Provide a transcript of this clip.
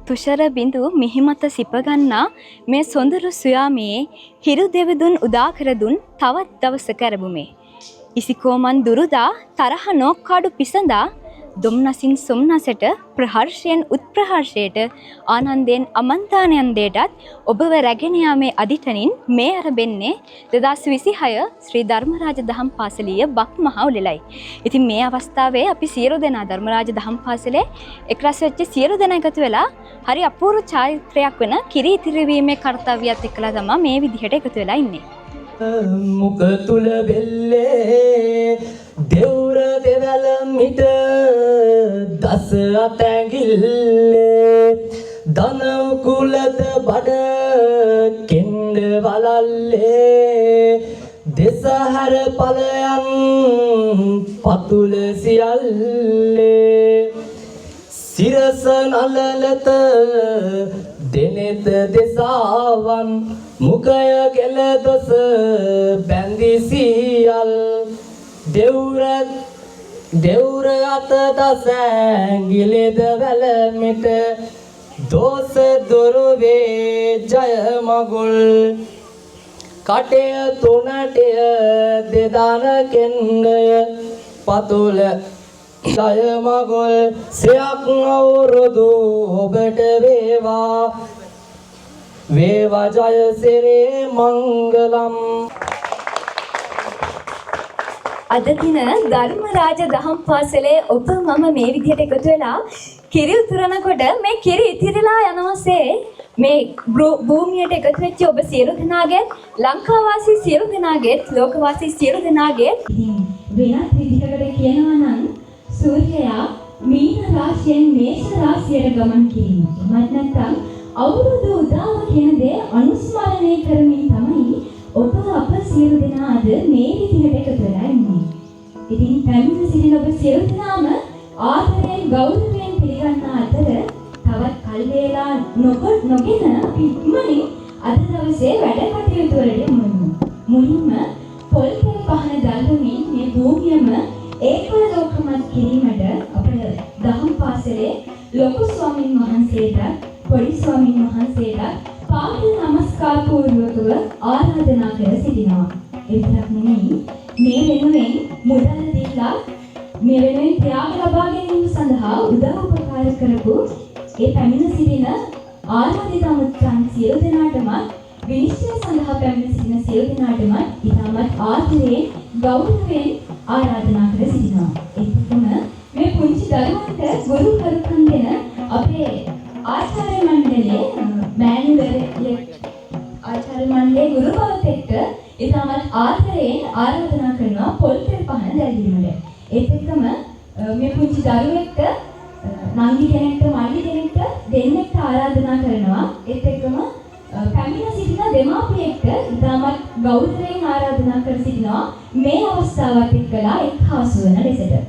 තුෂර බිඳු මිහිමත සිපගන්නා මේ සොඳුරු සුයාමයේ හිරු දෙවිදුන් උදාකර දුන් තවත් දවසක ඇරඹුමේ. ඉසිකෝමන් දුරුදා තරහ නෝක්කාඩු පිසඳා දුම්නසින් සොම්නසට ප්‍රහර්ෂයෙන් උත්ප්‍රහර්ෂයට ආනන්දයෙන් අමන්තානන්දයටත් ඔබව රැගෙන යාමේ අදිටනින් මේ ඇරඹෙන්නේ 2026 ශ්‍රී ධර්මරාජ දහම් පාසලීය බක් මහා උළෙලයි. ඉතින් මේ අවස්ථාවේ අපි සියලු දෙනා ධර්මරාජ දහම් පාසලේ එක්රැස් වෙච්ච සියලු දෙනා එකතු වෙලා හරි අපූර්ව චාරිත්‍රයක් වෙන කිරි ඉතිරිවීමේ කාර්යයත් එක්කලා තමයි මේ විදිහට එකතු වෙලා ඉන්නේ. මුක තුල බෙල්ලේ දෙවුර දෙවල මිට දස අතැඟිල්ලේ දන කුලද බඩ කෙන්ද වලල්ලේ දෙසහර ඵලයන් පතුල සියල්ලේ සිරස නලලත දෙනෙත දෙසාවන් මුකය ගෙල දොස බැඳි සියල් දෙවුර අත දසැඟිලිද වැලමිට දෝස දොරුවේ ජය මගුල් කටය තුනටය දෙදන කෙන්ගය පතුල ජය මගුල් සයක් අවුරුදු ඔබට වේවා වේවා ජය සිරේ මංගලම්. අද දින ධර්මරාජ දහම් පාසලේ ඔබ මම මේ විදිහට එකතු වෙලා කිරි උතුරනකොට මේ කිරි ඉතිරිලා යනවාසේ මේ භූමියට එකතු වෙච්ච ඔබ සියලු දෙනාගේ ලංකාවාසී සියලු දෙනාගේ ලෝකවාසී සියලු දෙනාගේ වෙනත් විදිහකට කියනවා නම් සූර්යයා මීන රාශියෙන් මේෂ රාශියට ගමන් කිරීමට මත් නැත්නම් අවුරුදු උදාව කියන දේ අනුස්මරණය කරමින් තමයි ඔබ අප සියලු දෙනා අද මේ විදිහට එකතු වෙලා ඉන්නේ. ඉතින් පැමිණ සිටින ඔබ සියලු දෙනාම ආදරයෙන් ගෞරවයෙන් පිළිගන්න අතර තවත් කල් වේලා නොගෙන ඉක්මනින් අද දවසේ වැඩ කටයුතු වලට යමු. මුලින්ම පොල් තෙල් පහන දැල්වමින් මේ භූමියම ඒකලෝකමත් කිරීමට අපේ දහම් පාසලේ ලොකු ස්වාමින් වහන්සේට පොඩි ස්වාමින් වහන්සේට පාද නමස්කාර පූර්වකව ආරාධනා කර සිටිනවා. ඒ විතරක් නෙමෙයි මේ වෙනුවෙන් මුදල් දීලා මේ වෙනුවෙන් ත්‍යාග ලබා ගැනීම සඳහා උදව් උපකාර කරපු ඒ පැමිණ සිටින ආරාධිත අමුත්තන් සියලු දෙනාටම විනිශ්චය සඳහා පැමිණ සිටින සියලු දෙනාටම ඉතාමත් ආදරයෙන් ගෞරවයෙන් ආරාධනා කර සිටිනවා. ඒකම මේ පුංචි දරුවන්ට ගුරු කරුකම් දෙන අපේ ආචාර්ය මණ්ඩලයේ ආචාර්ය මණ්ඩලයේ ගුරු බවත් එක්ක ඉතාමත් ආදරයෙන් ආරාධනා කරනවා පොල් තෙල් පහන දැල්වීමට. ඒත් එක්කම මේ පුංචි දරුවෙක්ට නංගි කෙනෙක්ට මල්ලි කෙනෙක්ට දෙන්නෙක්ට ආරාධනා කරනවා. ඒත් එක්කම පැමිණ සිටින දෙමාපියෙක්ට ඉතාමත් ගෞරවයෙන් ආරාධනා කර සිටිනවා මේ අවස්ථාවත් එක්කලා එක්හසු වෙන ලෙසට.